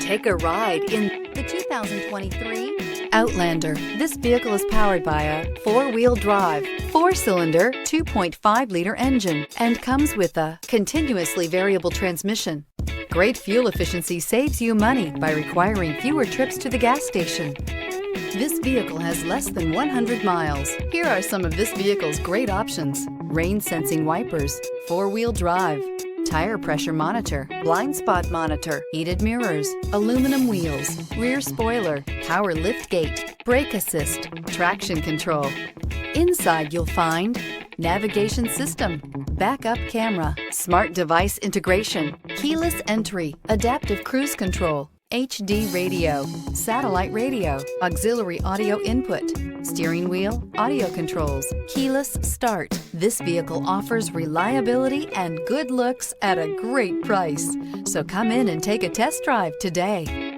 Take a ride in the 2023 Outlander. This vehicle is powered by a four-wheel drive, four-cylinder, 2.5-liter engine and comes with a continuously variable transmission. Great fuel efficiency saves you money by requiring fewer trips to the gas station. This vehicle has less than 100 miles. Here are some of this vehicle's great options: rain-sensing wipers, four-wheel drive, tire pressure monitor, blind spot monitor, heated mirrors, aluminum wheels, rear spoiler, power liftgate, brake assist, traction control. Inside you'll find navigation system, backup camera, smart device integration, keyless entry, adaptive cruise control, HD radio, satellite radio, auxiliary audio input, steering wheel audio controls, keyless start. This vehicle offers reliability and good looks at a great price. So come in and take a test drive today.